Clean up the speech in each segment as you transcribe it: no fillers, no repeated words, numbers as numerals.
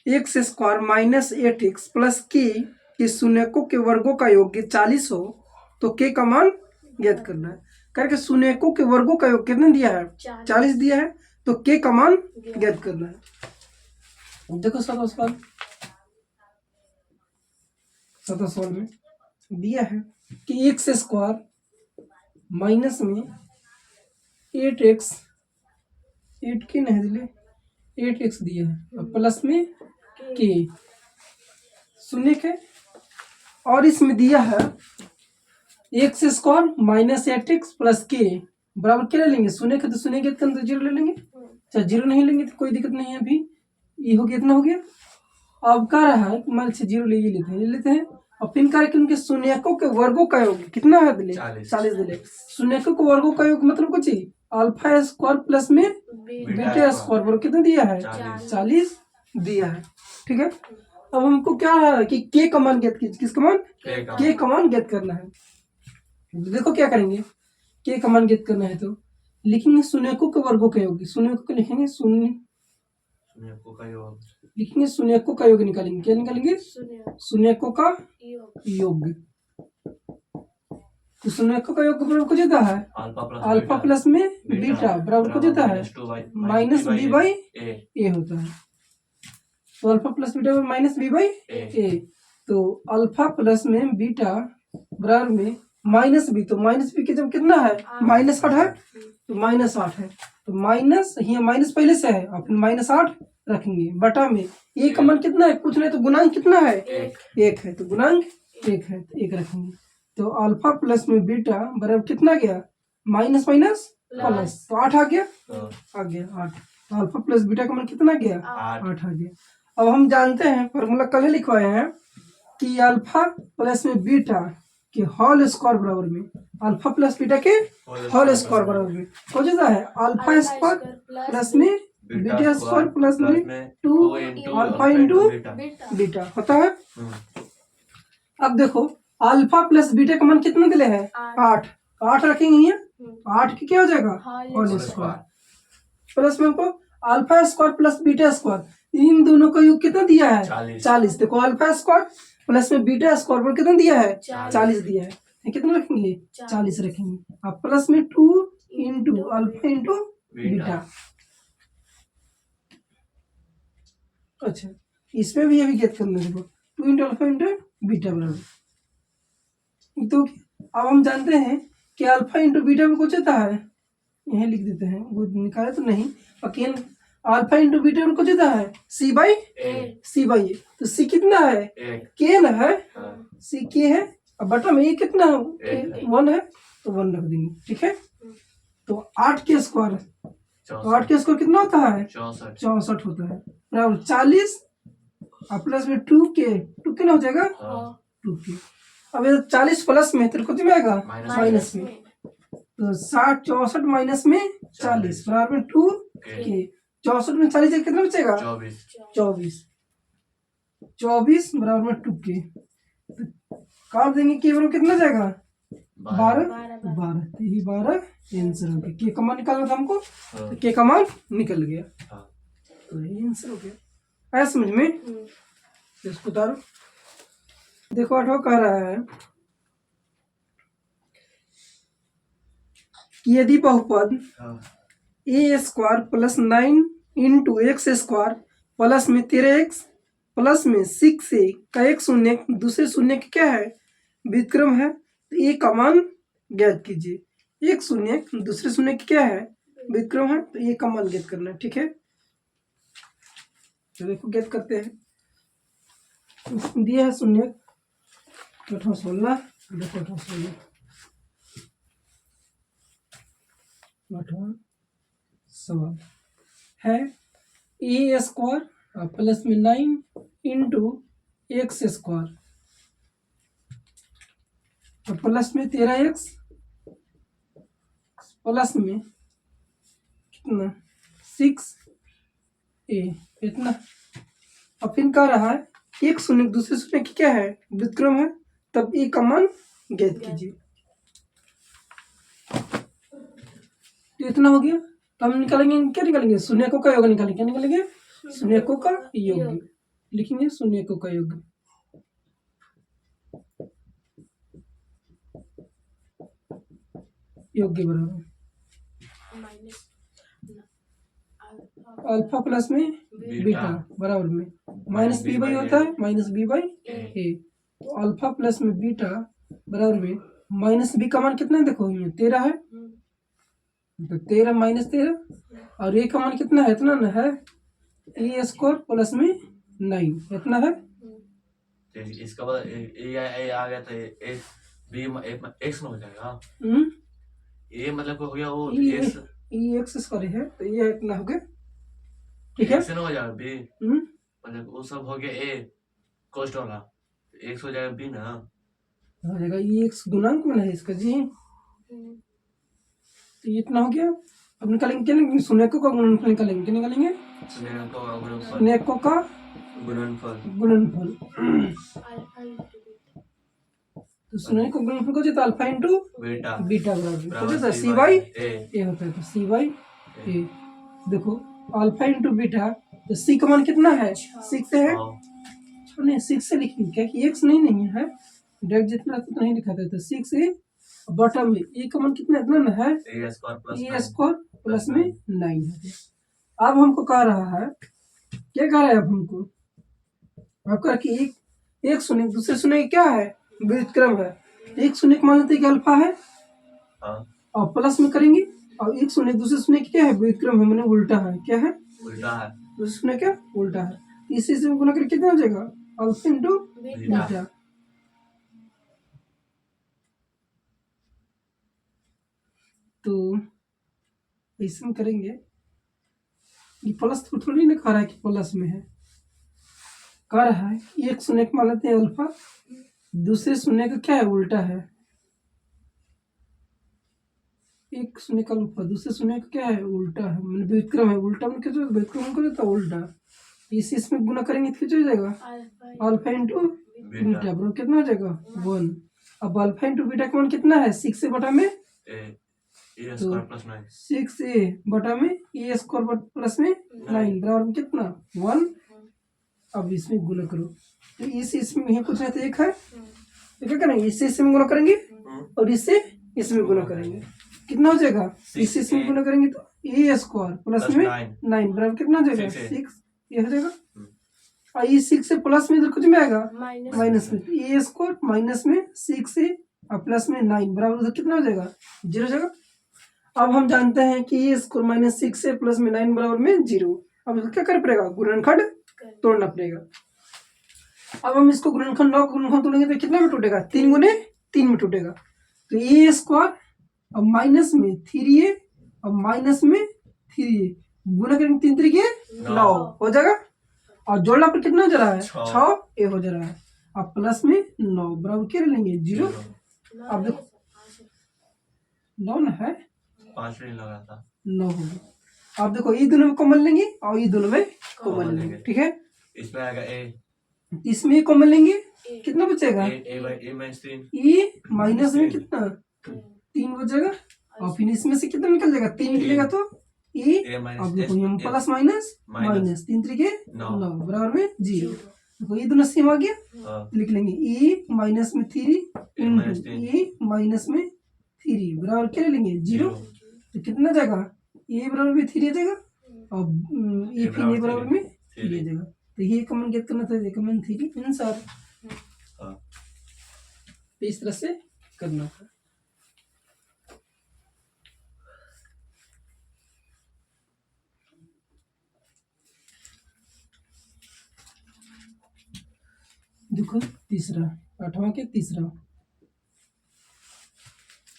X square minus 8x plus के शून्यकों के वर्गों का योग 40 हो तो के का मान ज्ञात करना है। करके शून्यकों के वर्गों का योग कितने दिया है? 40 दिया है, तो के का मान ज्ञात करना है। देखो सवाल में दिया है कि एक्स स्क्वायर माइनस में 8x 8 के नहीं दिले 8x दिया है और प्लस में के शून्य के, और इसमें दिया है x square minus 8x plus के बराबर क्या ले लेंगे? शून्य के तो शून्य के अंदर जीरो ले लेंगे, चाहे जीरो नहीं लेंगे तो कोई दिक्कत नहीं है। अभी ये हो गया, इतना हो गया। अब कह रहा है मान लीजिए जीरो ले लेते हैं और फिर कह रहा है कि उनके शून्यकों के वर्गों का योग कितना है? दिले 40 दिले। शून्यकों के वर्गों का योग मतलब कुछ ही अल्फा स्क्वायर प्लस में बीटा स्क्वायर बराबर कितना दिया है? 40 दिया है। ठीक है, अब हमको क्या है कि के का मान ज्ञात कीजिए। किसका मान? के का मान ज्ञात करना है। देखो क्या करेंगे, के का मान ज्ञात करना है तो लिखेंगे शून्यकों के वर्गों का योग। शून्यकों को लिखेंगे शून्यकों का योग, लिखेंगे शून्यकों का योग निकालेंगे। क्या निकालेंगे? शून्यकों का योग। तो शून्यकों का योग बराबर को देता है अल्फा प्लस में बीटा बराबर को देता है माइनस बी बाई ए होता है। तो alpha plus beta minus B by A, तो अल्फा प्लस में बीटा बराबर में माइनस बी, तो माइनस बी के जब कितना है? माइनस 8 है, तो माइनस 8 है, तो माइनस यहाँ माइनस पहले से है और फिर माइनस 8 रखेंगे बटा में ए का मान कितना है? कुछ नहीं तो गुणांक कितना है? एक है, तो गुणांक 1 है तो 1 रखेंगे। तो अल्फा प्लस में बीटा बराबर कितना गया? माइनस माइनस प्लस, तो 8 आ गया, आ गया 8। तो अल्फा प्लस बीटा का मान कितना गया? 8 आ गया। अब हम जानते हैं फॉर्मूला कल लिखवाए हैं कि अल्फा प्लस में बीटा के होल स्क्वायर बराबर में अल्फा प्लस बीटा के होल स्क्वायर बराबर में हो जाता है अल्फा स्क्वायर प्लस में बीटा स्क्वायर प्लस में 2 अल्फा इंटू बीटा होता है। अब देखो अल्फा प्लस बीटा का मान कितना दिले है? 8, 8 रखेंगे यहाँ, 8 की क्या हो जाएगा? होल स्क्वायर प्लस में हमको alpha square plus beta square, इन दोनों का योग कितना दिया है? 40। देखो अल्फा स्क्वायर प्लस में बीटा स्क्वायर पर कितना दिया है? 40 दिया है। कितना रखेंगे? 40 रखेंगे। अब प्लस में 2 इंटू अल्फा इंटू बीटा। अच्छा, इसमें भी अभी ज्ञात करना है। देखो 2 इंटू अल्फा इंटू बीटा बराबर, तो अब हम जानते हैं कि अल्फा इंटू बीटा में कुछ होता है, यही लिख देते हैं, वो निकाले तो नहीं। और अल्फा इंटू बीटा में कुछ होता है सी बाई ए, तो सी कितना है? के ना है, सी के है, अब बटा में ये कितना है? 1 है, तो 1 रख देंगे। ठीक है, तो 8 के स्क्वायर, तो 8 के स्क्वायर कितना होता है? 64 होता है बराबर 40 और प्लस में 2 कितना हो जाएगा? 2 के। अब ये 40 प्लस में तेरे को कितना आएगा? माइनस में, तो 60 64 माइनस में 40 बराबर में 2 के। 64 में 40 से कितना बचेगा? 24 बराबर में 2 के। काट देंगे के बराबर कितना जाएगा? 12 तो यही 12 आंसर हो गया। के का मान निकालना था हमको, तो के का मान निकल गया, तो यही आंसर हो गया। आया समझ में? इसको उतारो। देखो 8वां कह रहा है कि यदि बहुपद A square plus 9 into X square plus में 13x प्लस में 6a का एक शून्य दूसरे शून्य का क्या है? व्युत्क्रम है, तो ए का मान ज्ञात कीजिए। एक शून्य दूसरे शून्य की क्या है? व्युत्क्रम है, तो ए का मान ज्ञात करना है। ठीक है, तो देखो ज्ञात करते हैं। दिया है शून्य 16, देखो 16 8वां सवाल है ए स्क्वायर प्लस में 9 इंटू एक्स स्क्वायर और प्लस में 13x प्लस में कितना 6a इतना। अब फिर कह रहा है एक शून्य दूसरे शून्य की क्या है? व्युत्क्रम है, तब ए का मान ज्ञात कीजिए। तो इतना हो गया, तो हम निकालेंगे क्या? निकालेंगे शून्यकों का योग निकालेंगे। क्या निकालेंगे? शून्यकों का योग। लिखेंगे शून्यकों का योग, योग के बराबर अल्फा प्लस में बीटा बराबर में माइनस बी बाई होता है माइनस बी बाई ए। तो अल्फा प्लस में बीटा बराबर में माइनस बी का मान कितना है, देखो ये 13 है, तो 13 माइनस 13 और ए का मान कितना है, इतना ना है, ए स्क्वायर प्लस में 9 इतना है। इसका बाद ए आ गया तो ए बी एक्स में हो जाएगा। ए मतलब हो गया वो एक्स, ए एक्स स्क्वायर है तो ये इतना हो गया, ठीक है, एक्स ना हो जाएगा बी, मतलब वो सब हो गया ए कोस्ट वाला, एक्स हो जाएगा बी ना, हो जाएगा ये एक्स गुणांक में है इसका जी, तो ये इतना हो गया। अब निकालेंगे क्या, शून्यकों का गुणनफल निकालेंगे, क्या निकालेंगे, शून्यकों का गुणनफल। तो शून्यकों का गुणनफल को अल्फा इंटू बीटा बराबर सी बाई ए होता है, तो सी बाई ए। देखो अल्फा इंटू बीटा, तो सी का मान कितना है, 6 है, नहीं 6 से लिखेंगे क्या कि एक्स नहीं है, डायरेक्ट जितना उतना नहीं लिखा था, तो 6 है, बॉटम में ए का मान कितना इतना ना है, ए स्क्वायर प्लस में 9 है। अब हमको कह रहा है, क्या कह रहा है अब हमको, अब कह कि एक शून्य दूसरे शून्य क्या है, व्युत्क्रम है, एक शून्य मान लेते कि अल्फा है और प्लस में करेंगे, और एक शून्य दूसरे शून्य क्या है, व्युत्क्रम है, मैंने उल्टा है, क्या है, उल्टा है, दूसरे शून्य क्या उल्टा है, इसी से गुना करके कितना हो जाएगा, अल्फा इंटू बीटा। तो ऐसे में करेंगे, ये प्लस थोड़ी ना कह रहा है कि प्लस में है, कह रहा है एक शून्य को मान लेते हैं अल्फा, दूसरे शून्य का क्या है उल्टा है, एक शून्य का अल्फा दूसरे शून्य का क्या है उल्टा है, मैंने व्युत्क्रम है, उल्टा में क्या व्युत्क्रम को देता उल्टा, इसी इसमें गुना करेंगे तो क्या हो जाएगा, अल्फा इंटू बीटा बराबर कितना हो जाएगा 1। अब अल्फा इंटू बीटा का मान कितना है, 6 से बटा में तो 6 ए बटा में ए स्क्वायर प्लस में 9 बराबर कितना 1। अब इसमें गुना करो, तो इसमें यही कुछ नहीं तो एक है, तो क्या करेंगे, इससे इसमें गुना करेंगे और इससे इसमें गुना करेंगे, कितना हो जाएगा, इससे इसमें गुना करेंगे तो ए स्क्वायर प्लस में 9 बराबर कितना हो जाएगा 6, ये हो जाएगा। और ये 6 से प्लस में इधर कुछ में आएगा माइनस में, ए स्क्वायर माइनस में 6 ए और प्लस में 9 बराबर उधर कितना हो जाएगा 0 हो जाएगा। अब हम जानते हैं कि ए स्क्वायर माइनस 6 से प्लस में 9 बराबर में 0। अब क्या करना पड़ेगा, गुणनखंड तोड़ना पड़ेगा। अब हम इसको गुणनखंड तोड़ेंगे तो कितना में टूटेगा, 3 गुने 3 में टूटेगा, तो ए स्क्वायर और माइनस में 3a और माइनस में 3a गुना करेंगे 3 3 के 9 हो जाएगा, और जोड़ना पर कितना हो जा रहा है 6 ए हो जा रहा है, अब प्लस में 9 बराबर क्या लेंगे 0। अब देखो 9 ना है 5 नहीं लगा था 9 होगा। अब देखो ये दोनों में कॉमन लेंगे और ये दोनों में कॉमन लेंगे, ठीक है, इसमें आएगा ए, इसमें कॉमन लेंगे कितना बचेगा ए माइनस में कितना 3 बचेगा, और फिर इसमें से कितना निकल जाएगा 3 निकलेगा तो ए, अब देखो हम प्लस माइनस माइनस 3 3 के 9 बराबर में 0। देखो ये दोनों सेम आ गया, लिख लेंगे ए माइनस में 3 इंटू ए माइनस में 3 बराबर क्या लेंगे 0, तो कितना जाएगा ए बराबर में 3 आ जाएगा और ए फिर ए बराबर में 3 आ जाएगा, तो ये कॉमन गेट करना था, कॉमन 3 आंसर। तो इस तरह से करना था। देखो तीसरा 8वां के तीसरा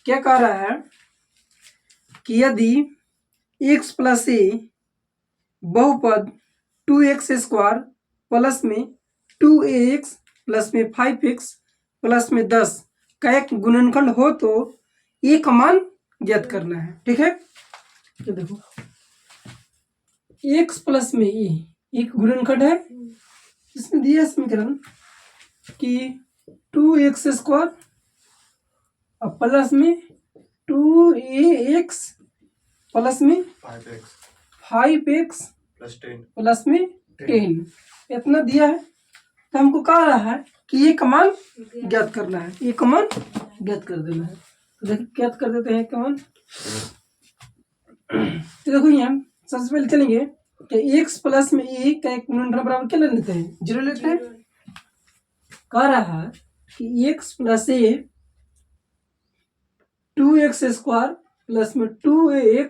क्या कह रहा है कि यदि x प्लस ए बहुपद 2x स्क्वायर प्लस में 2ax प्लस में 5x प्लस में 10 का एक गुणनखंड हो तो ए का मान ज्ञात करना है, ठीक है। तो देखो x प्लस में ए एक गुणनखंड है, इसमें दिया समीकरण कि 2x स्क्वायर और प्लस में 2ax प्लस में 5x प्लस में 10 इतना दिया है, तो हमको कह रहा है कि ये कमान ज्ञात करना है, ये कमान ज्ञात कर देना है। तो देखिए ज्ञात कर देते हैं कमान। तो देखो यहाँ सबसे पहले चलेंगे कि x प्लस में ए का एक गुणनखंड बराबर क्या ले लेते हैं, 0 लेते हैं। कह रहा है कि x प्लस ए 2x स्क्वायर प्लस में 2ax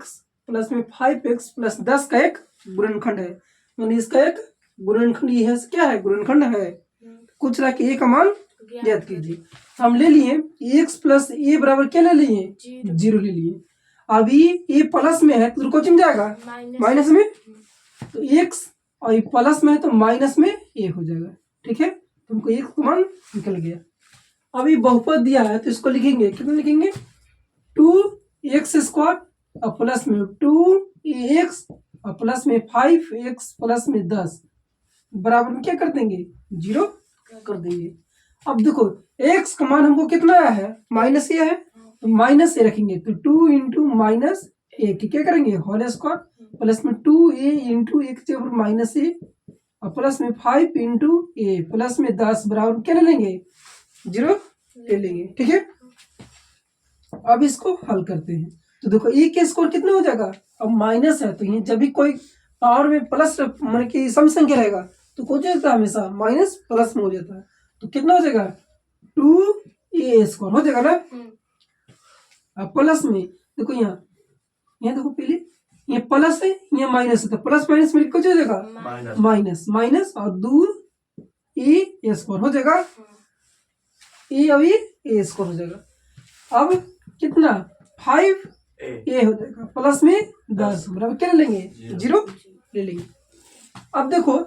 प्लस में 5x प्लस 10 का एक गुणनखंड है। माने इसका एक गुणनखंड ये है, क्या है, गुणनखंड है। कुछ रहा कि ए का मान ज्ञात कीजिए। हम ले लिए x प्लस ए बराबर क्या ले लिए, 0 ले लिए। अभी ये प्लस में है तो कोचिंग जाएगा माइनस में, तो x और ये प्लस में है तो माइनस में ए हो जाएगा। ठीक है, तुमको एक मान निकल गया। अभी बहुपद दिया है तो इसको लिखेंगे, कितना लिखेंगे, 2x स्क्वायर और प्लस में 2ax और प्लस में 5x प्लस में 10 बराबर में क्या कर देंगे, 0 कर देंगे। अब देखो x का मान हमको कितना आया है, माइनस ए है, तो माइनस ए रखेंगे तो 2 इंटू माइनस ए की क्या करेंगे, होल स्क्वायर प्लस में 2a इंटू एक जबर माइनस ए और प्लस में 5 इंटू ए प्लस में 10 बराबर क्या ले लेंगे, 0 ले लेंगे। ठीक है, अब इसको हल करते हैं। तो देखो ए के स्क्वायर कितना हो जाएगा, अब माइनस है तो ये जब भी कोई पावर में प्लस मान की सम संख्या रहेगा तो कुछ जाता है हमेशा माइनस प्लस में हो जाता है। तो कितना हो जाएगा, 2a स्क्वायर हो जाएगा ना। अब प्लस में देखो यहाँ देखो पहले ये प्लस है, ये माइनस है, तो प्लस माइनस में कुछ हो जाएगा माइनस माइनस और दूर ए स्क्वायर हो जाएगा, ए अभी ए स्क्वायर हो जाएगा। अब कितना 5 ए हो जाएगा प्लस में 10 बराबर क्या ले लेंगे, 0 ले लेंगे। अब देखो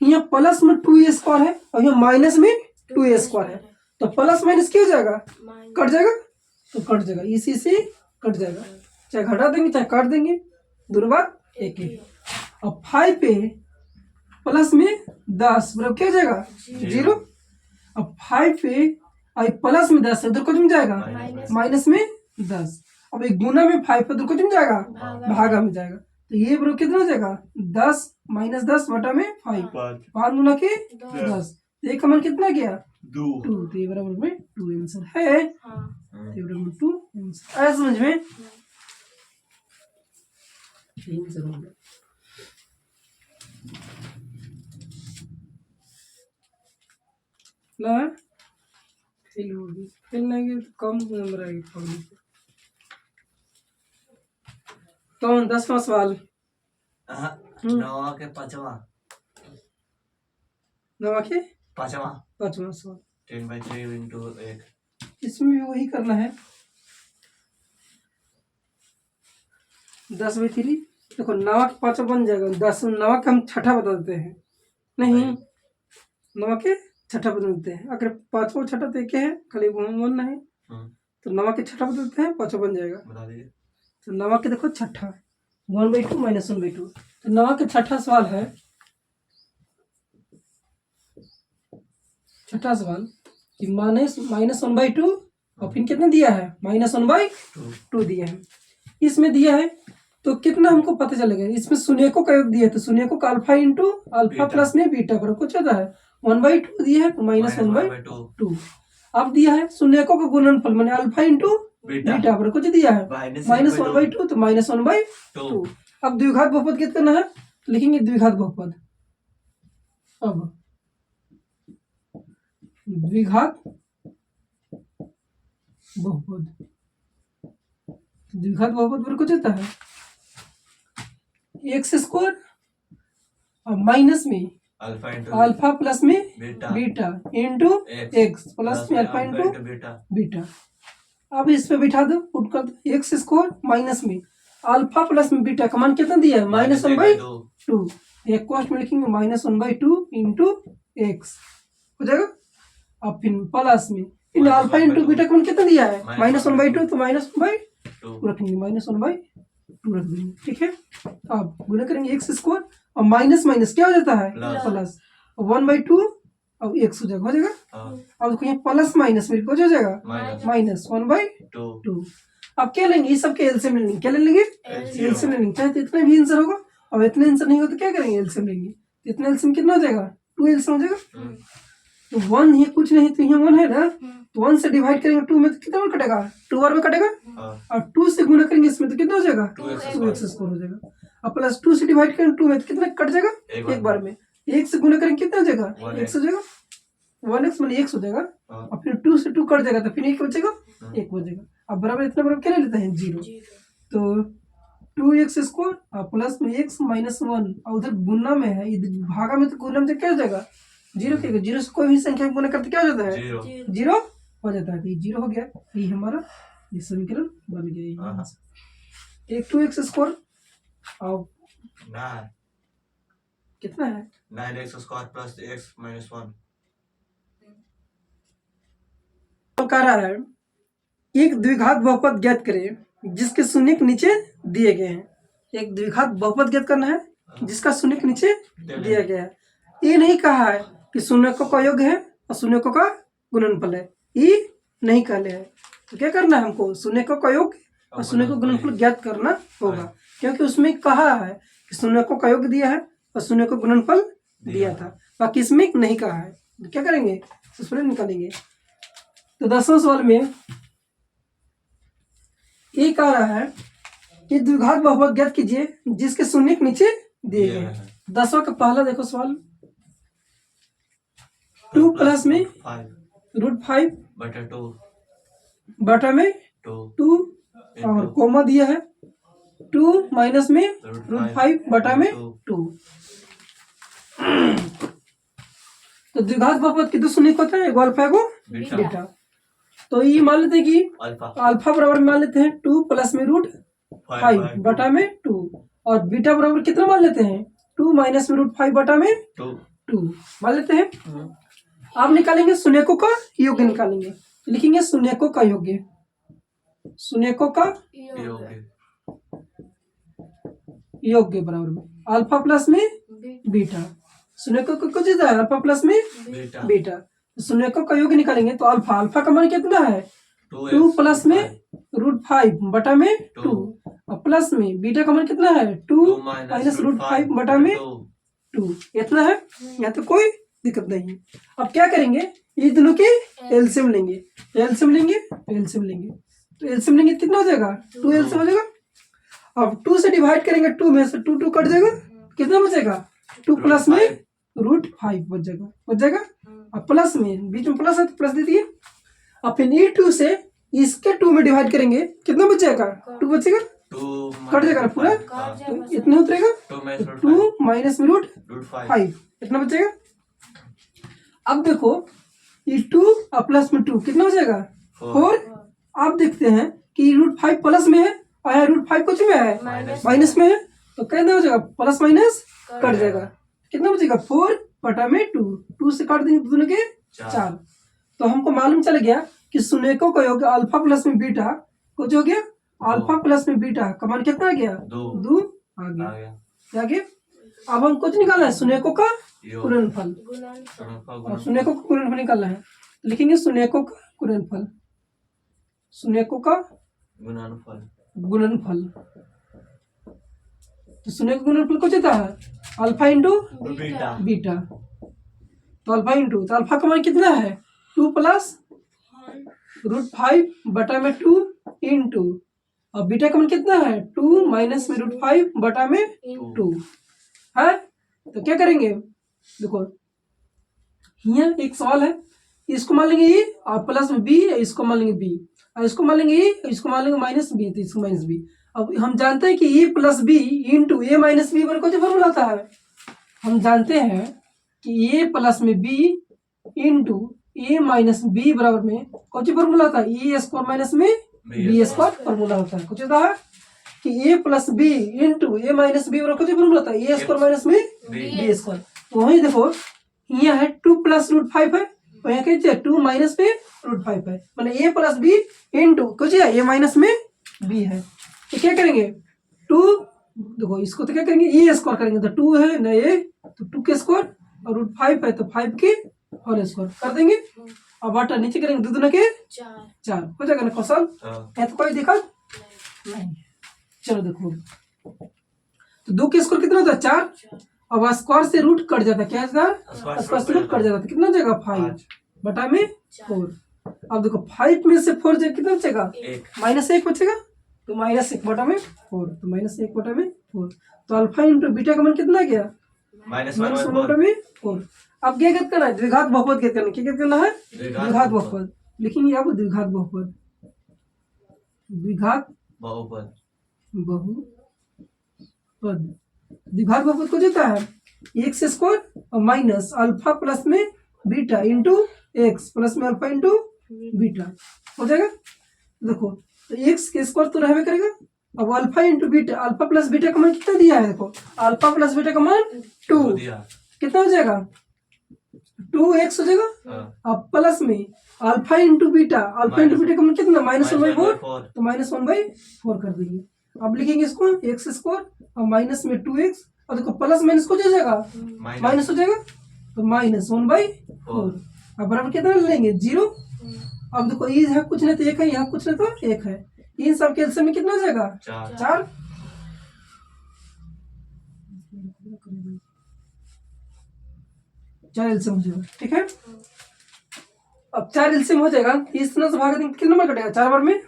यहाँ प्लस में 2a स्क्वायर है और यहाँ माइनस में 2a स्क्वायर है, तो प्लस माइनस क्या हो जाएगा, कट जाएगा, तो कट जाएगा, इसी से कट जाएगा, चाहे घटा देंगे चाहे काट देंगे, दोनों बार एक ही। अब 5a प्लस में 10 बराबर क्या हो जाएगा, 0। अब 5a प्लस में 10 इधर को जम जाएगा माइनस में 10। अब एक गुना में 5 इधर को जम जाएगा भागा में जाएगा, तो ये बराबर कितना हो जाएगा, 10 माइनस 10 बटा में 5 गुना के 10, ये का मान कितना गया, 2, तो ये बराबर में 2 आंसर है। ये बराबर में 2 आंसर आया समझ में, आंसर हो गया। ना फेल होगी, फेल नहीं गए तो कम नंबर आएगी पब्लिक को। कौन 10वां सवाल, 9 के 5वां, 9 के 5वां सवाल, 10/3 इंटू 8। इसमें भी वही करना है, 10/3। देखो 9 के 5 बन जाएगा, 10 9 का हम छठा बता देते हैं, नहीं 9 के छठा बता देते हैं। अगर 5वां छठा तो एक है, खाली बोलना है, तो 9 के छठा बता देते हैं, 5वां बन जाएगा। बता दीजिए। तो 9 के देखो छठा 1/2 माइनस 1/2, तो 9 के छठा सवाल है, छठा सवाल कि माइनस 1/2 और फिर कितना दिया है, माइनस 1/2 दिया है। इसमें दिया है तो कितना हमको पता चलेगा, इसमें शून्यकों का योग दिया है, तो शून्यकों का अल्फा इंटू अल्फा प्लस में बीटा पर कुछ होता है 1/2 दिया है, माइनस 1/2। अब दिया है शून्यकों का गुणनफल माने अल्फा इंटू बीटा पर कुछ दिया है माइनस 1/2, तो माइनस 1/2। अब द्विघात बहुपद कितना करना है, लिखेंगे द्विघात बहुपद। अब द्विघात बहुपद, द्विघात बहुपद पर कुछ होता है एक्स स्क्वायर और माइनस में अल्फा प्लस में बीटा इंटू एक्स प्लस में अल्फा इंटू बीटा। अब इस पे बिठा दो, पुट कर दो, एक्स स्क्वायर माइनस में अल्फा प्लस में बीटा का मान कितना दिया है, माइनस 1/2। एक कॉस्ट में लिखेंगे माइनस 1/2 इंटू एक्स हो जाएगा। अब फिर प्लस में इन अल्फा इंटू बीटा का मान कितना दिया है, माइनस 1/2, तो माइनस 1/2 रखेंगे, माइनस 1/2 रख देंगे। ठीक है, अब गुणा करेंगे एक्स स्क्वायर और माइनस माइनस क्या हो जाता है, प्लस 1/2 और एक्स हो जाएगा। अब देखो यहाँ प्लस माइनस मेरे को हो जाएगा माइनस 1/2। अब क्या लेंगे, इस सब के एलसीएम लेंगे, क्या ले लेंगे, एलसीएम लेंगे। चाहे तो इतना भी आंसर होगा और इतना आंसर नहीं हो तो क्या करेंगे, एलसीएम लेंगे। इतना एलसीएम कितना हो जाएगा टू एल्सियम हो जाएगा। तो 1 ही कुछ नहीं, तो यहाँ 1 है ना, तो 1 से डिवाइड करेंगे 2 में तो कितना और कटेगा, 2 और में कटेगा, और 2 से गुना करेंगे इसमें तो कितना हो जाएगा, 2x² हो जाएगा। और प्लस 2 से डिवाइड करेंगे 2 में तो कितना कट जाएगा, एक बार में। 1 से गुना करेंगे कितना हो जाएगा, x हो जाएगा, 1x माने x हो जाएगा, और फिर 2 से 2 कट जाएगा तो फिर 1 बचेगा, 1 बचेगा। अब बराबर इतना बराबर क्या ले लेते हैं, 0। तो 2x² और प्लस में x माइनस 1, और उधर गुना में है, इधर भागा में, तो गुना में क्या हो जाएगा, 0 के 0 से कोई भी संख्या गुना करते क्या हो जाता है, 0 हो जाता है। तो ये 0 हो गया, ये हमारा ये समीकरण बन गया। एक 2x² और कितना है, 9x² प्लस x माइनस 1। तो कह रहा है एक द्विघात बहुपद ज्ञात करें जिसके शून्य के नीचे दिए गए हैं। एक द्विघात बहुपद ज्ञात करना है जिसका शून्य के नीचे दिया गया है। ये नहीं कहा है कि शून्यकों का योग है और शून्यकों का गुणनफल है, ये नहीं कहले है। तो क्या करना है हमको, शून्यकों का योग और शून्यकों का गुणनफल ज्ञात करना होगा, क्योंकि उसमें कहा है कि शून्यकों का योग दिया है और शून्यकों का गुणनफल दिया था, बाकी इसमें नहीं कहा है। तो क्या करेंगे, सूत्र निकालेंगे। तो 10वां सवाल में ये कह रहा है कि द्विघात बहुपद ज्ञात कीजिए जिसके शून्य के नीचे दिए गए हैं। 10वां का पहला देखो सवाल, 2 प्लस में √5 बटा में 2 और कोमा दिया है, 2 माइनस में √5 बटा में 2। तो द्विघात बहुपद की दो शून्य होता है, एगो अल्फा एगो बीटा। तो ये मान लेते हैं कि अल्फा बराबर मान लेते हैं 2 प्लस में √5 बटा में 2, और बीटा बराबर कितना मान लेते हैं, 2 माइनस में √5 बटा में 2 मान लेते हैं। आप निकालेंगे शून्यकों का योग निकालेंगे, लिखेंगे शून्यकों का योग, शून्यकों का योग के बराबर में अल्फा प्लस में बीटा। शून्यकों का कुछ है, अल्फा प्लस में बीटा। शून्यकों का योग निकालेंगे तो अल्फा का मान कितना है, 2 प्लस में √5 बटा में 2, और प्लस में बीटा का मान कितना है, 2 माइनस √5 बटा में 2। इतना है, यहाँ तो कोई दिक्कत नहीं है। अब क्या करेंगे, ये दोनों के एलसीएम लेंगे, एलसीएम लेंगे, एलसीएम लेंगे। तो एलसीएम लेंगे कितना हो जाएगा, 2 एलसीएम हो जाएगा। अब 2 से डिवाइड करेंगे, 2 में से 2 कट जाएगा, कितना बचेगा, 2 प्लस में √5 बच जाएगा। अब प्लस में बीच में प्लस है तो प्लस दे दिए। अब फिर ये 2 से इसके 2 में डिवाइड करेंगे, कितना बचेगा, 2 बचेगा, कट जाएगा पूरा, तो इतना उतरेगा, 2 माइनस में √5 इतना बचेगा। अब देखो ये 2 और प्लस में 2 कितना हो जाएगा, 4। आप देखते हैं कि √5 प्लस में है और यहाँ √5 कुछ में है, माइनस में है, तो कितना हो जाएगा, प्लस माइनस कट जाएगा, कितना बचेगा, 4 बटा में 2 से काट देंगे दोनों के 4। तो हमको मालूम चल गया कि शून्यकों का योग अल्फा प्लस में बीटा कुछ हो गया, अल्फा प्लस में बीटा का मान कितना आ गया, 2 आ गया। आगे अब हम कुछ निकालना है, शून्यकों का गुणनफल, और शून्यकों का गुणनफल निकालना है। तो लिखेंगे शून्यकों का गुणनफल, शून्यकों का गुणनफल। तो शून्य का गुणनफल कुछ होता है, अल्फा इंटू बीटा। तो अल्फा इंटू, तो अल्फा का मान कितना है, 2 प्लस √5 बटा में 2 इंटू, और बीटा का मान कितना है, 2 माइनस में √5 बटा में 2 है। तो क्या करेंगे, देखो यहाँ एक सवाल है, इसको मान लेंगे ए और प्लस में बी, इसको मान लेंगे बी, और इसको मान लेंगे ए, इसको मान लेंगे माइनस बी, तो इसको माइनस बी। अब हम जानते हैं कि ए प्लस बी इंटू ए माइनस बी पर कौन सा फॉर्मूला आता है, हम जानते हैं कि ए प्लस में बी इंटू ए माइनस बी बराबर में कौन सा फॉर्मूला आता है, ए स्क्वायर माइनस में बी स्क्वायर फॉर्मूला होता है। कुछ होता है कि ए प्लस बी इंटू ए माइनस बी बराबर कौन सा फॉर्मूला होता है, ए स्क्वायर माइनस में बी स्क्वायर। तो वही देखो यहाँ है 2 प्लस √5 है, और यहाँ क्या 2 माइनस में √5 है, मतलब ए प्लस बी इंटू कुछ है ए माइनस में बी है। तो क्या करेंगे, 2 देखो इसको तो क्या करेंगे, ए स्क्वायर करेंगे, तो 2 है ना ए, तो 2 के स्क्वायर, और √5 है तो 5 के होल स्क्वायर कर देंगे। अब बटा नीचे करेंगे, 2 दूना के 4 हो जाएगा ना कौशल, है तो कोई दिक्कत नहीं। चलो देखो, तो 2 के स्क्वायर कितना होता है, 4, अब स्क्वायर से रूट कट जाता है, क्या जाता स्क्वायर स्क्वायर से रूट कट जाता है, कितना बचेगा 5 5 बटा में 4। अब देखो 5 में से 4 जाए कितना बचेगा, 1 -1 बचेगा, तो -1 बटा में 4, तो -1 बटा में 4। तो अल्फा इंटू बीटा का मान कितना गया, -1 बटा में 4। अब क्या ज्ञात करना है, द्विघात बहुपद ज्ञात करना है। क्या ज्ञात करना है, द्विघात बहुपद। लिखेंगे आप द्विघात बहुपद, द्विघात बहुपद बहुपद। द्विघात बहुपद को देता है एक्स स्क्वायर और माइनस अल्फा प्लस में बीटा इंटू एक्स प्लस में अल्फा इंटू बीटा हो जाएगा। देखो तो एक्स के स्क्वायर तो रहबे करेगा, अब alpha into beta, alpha plus beta का मान कितना दिया है, देखो अल्फा प्लस बीटा का मान 2, कितना हो जाएगा 2x हो जाएगा। अब प्लस में alpha into beta, alpha into beta का मान कितना -1/4, तो -1/4 कर देंगे। अब लिखेंगे इसको एक्स स्क्वायर और माइनस में 2x, और देखो प्लस माइनस को हो जाएगा माइनस हो जाएगा, तो -1/4। अब बराबर कितना लेंगे 0। अब देखो ये यहाँ कुछ नहीं तो 1 है, यहाँ कुछ नहीं तो 1 है, इन सब के एलसीएम में कितना हो जाएगा 4। चार एलसीएम हो जाएगा, ठीक है। अब 4 एलसीएम हो जाएगा, इस तरह से भाग देंगे, कितना नंबर कटेगा 4 बार में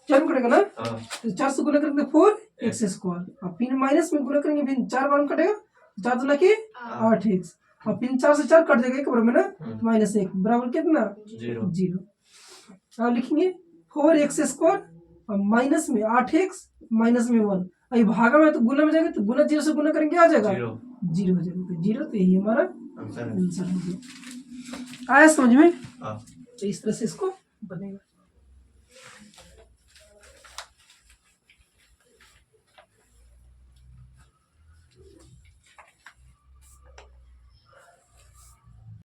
4 में कटेगा ना, तो 4 से गुना करेंगे 4x स्क्वायर, और फिर माइनस में गुना करेंगे, फिर 4 बार में कटेगा 4 दूना की 8x, और फिर 4 से 4 कट जाएगा एक बार में ना, -1 बराबर कितना 0। अब लिखेंगे 4x स्क्वायर और माइनस में 8x माइनस में 1, अभी भागा में तो गुना में जाएगा, तो गुना 0 से गुना करेंगे आ जाएगा 0 हो जाएगा, तो 0, तो यही हमारा आंसर हो गया। आया समझ में, तो इस तरह से इसको बनेगा।